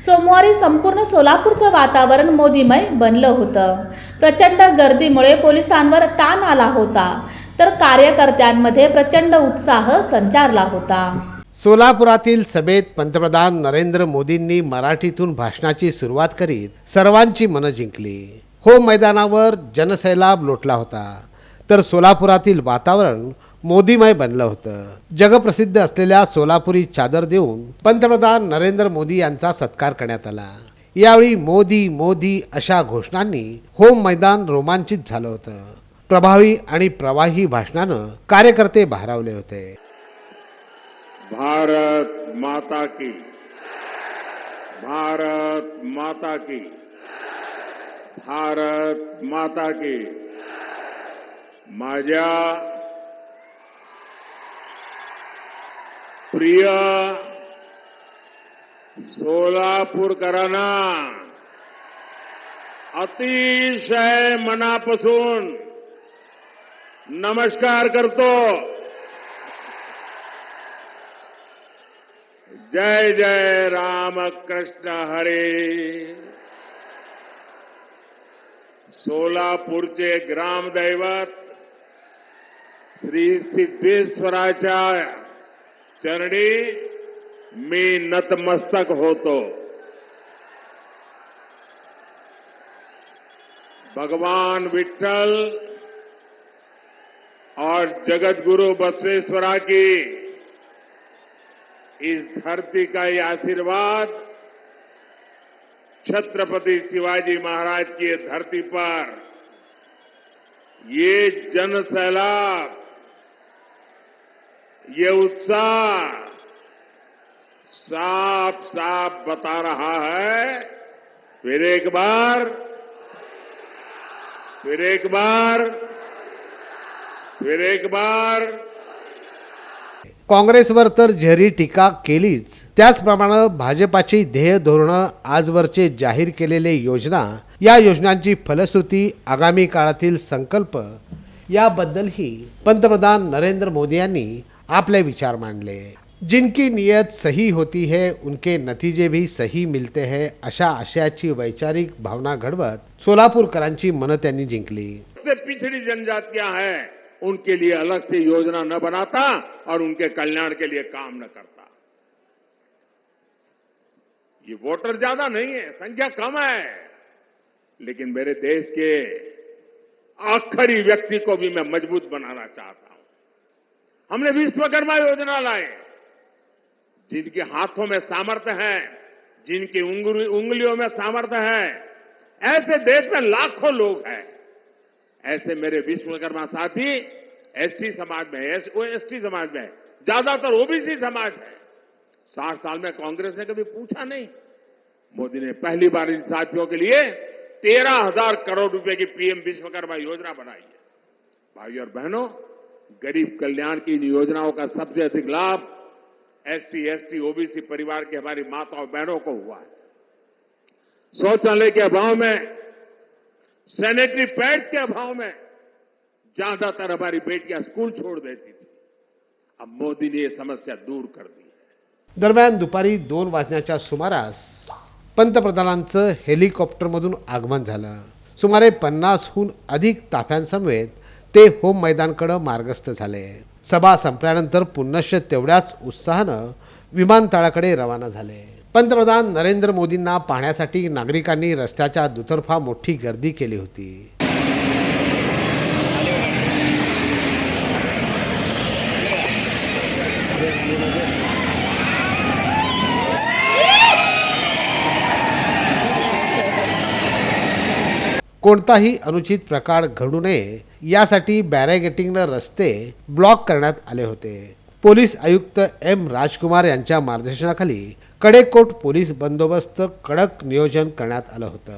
सोमवारी संपूर्ण सोलापूरचं वातावरण मोदीमय बनलं होतं. प्रचंड गर्दीमुळे पोलिसांवर ताण आला होता, तर कार्यकर्त्यांमध्ये प्रचंड उत्साह संचारला होता. सोलापुरातील सभेत पंतप्रधान नरेंद्र मोदींनी मराठीतून भाषणाची सुरुवात करीत सर्वांची मनं जिंकली. हो मैदानावर जनसैलाब लोटला होता, तर सोलापुरातील वातावरण मोदीमय बनलं होतं. जगप्रसिद्ध असलेल्या सोलापुरी चादर देऊन पंतप्रधान नरेंद्र मोदी यांचा सत्कार करण्यात आला. यावेळी मोदी मोदी अशा घोषणांनी होम मैदान रोमांचित झालं होतं. प्रभावी आणि प्रवाही भाषणानं कार्यकर्ते भारावले होते. भारत माता की, भारत माता की, भारत माता की. माझ्या प्रिय सोलापूरकरांना अतिशय मनापासून नमस्कार करतो. जय जय रामकृष्ण हरे. सोलापूरचे ग्रामदैवत श्री सिद्धेश्वराच्या चरणी मी नतमस्तक होतो. भगवान विठ्ठल और जगत गुरु बसवेश्वरा की इस धरती का ये आशीर्वाद छत्रपति शिवाजी महाराज की धरती पर ये जन सैलाब, ये उत्साह साफ साफ बता रहा है. फिर एक बार, फिर एक बार, फिर एक बार. काँग्रेसवर तर जहरी टीका केलीच, त्याचप्रमाणे भाजपाची ध्येय धोरणं, आजवरचे जाहीर केलेले योजना, या योजनांची फलश्रुती, आगामी काळातील संकल्प याबद्दलही पंतप्रधान नरेंद्र मोदी यांनी आपले विचार मांडले. जिनकी नियत सही होती है उनके नतीजे भी सही मिलते हैं, अशा आशयाची वैचारिक भावना घडवत सोलापूरकरांची मनं त्यांनी जिंकली. पिछड़ी जनजातियां हैं, उनके लिए अलग से योजना न बनाता और उनके कल्याण के लिए काम न करता. ये वोटर ज्यादा नहीं है, संख्या कम है, लेकिन मेरे देश के आखिरी व्यक्ति को भी मैं मजबूत बनाना चाहता हूं. हमने विश्वकर्मा योजना लाए. जिनके हाथों में सामर्थ्य है, जिनकी उंगलियों में सामर्थ्य है, ऐसे देश में लाखों लोग हैं. ऐसे मेरे विश्वकर्मा साथी एससी समाज में, एसटी समाज में, ज्यादातर ओबीसी समाज है. 60 साल में कांग्रेस ने कभी पूछा नहीं. मोदी ने पहली बार इन साथियों के लिए 13,000 करोड़ रुपए की पीएम विश्वकर्मा योजना बनाई है. भाइयों और बहनों, गरीब कल्याण की इन योजनाओं का सबसे अधिक लाभ एससी, एसटी, ओबीसी परिवार के हमारी माताओं बहनों को हुआ है. शौचालय के अभाव में, सैनिटरी पैड के अभाव में ज्यादातर हमारी बेटियां स्कूल छोड़ देती थी. अब मोदी ने यह समस्या दूर कर दी है. दरम्यान दुपारी 2 वाजण्याच्या सुमारास पंतप्रधानांचं हेलिकॉप्टरमधून आगमन झालं. सुमारे 50हून अधिक ताफ्यांसमवेत ते होम मैदानकडे मार्गस्थ झाले. सभा संपल्यानंतर पुनश्च तेवढ्याच उत्साहानं विमानतळाकडे रवाना झाले. पंतप्रधान नरेंद्र मोदींना पाहण्यासाठी नागरिकांनी रस्त्याच्या दुतर्फा मोठी गर्दी केली होती. कोणताही अनुचित प्रकार घडू नये यासाठी बॅरिगेटिंगने रस्ते ब्लॉक करण्यात आले होते. पोलीस आयुक्त एम राजकुमार यांच्या मार्गदर्शनाखाली कडेकोट पोलीस बंदोबस्त कडक नियोजन करण्यात आलं होतं.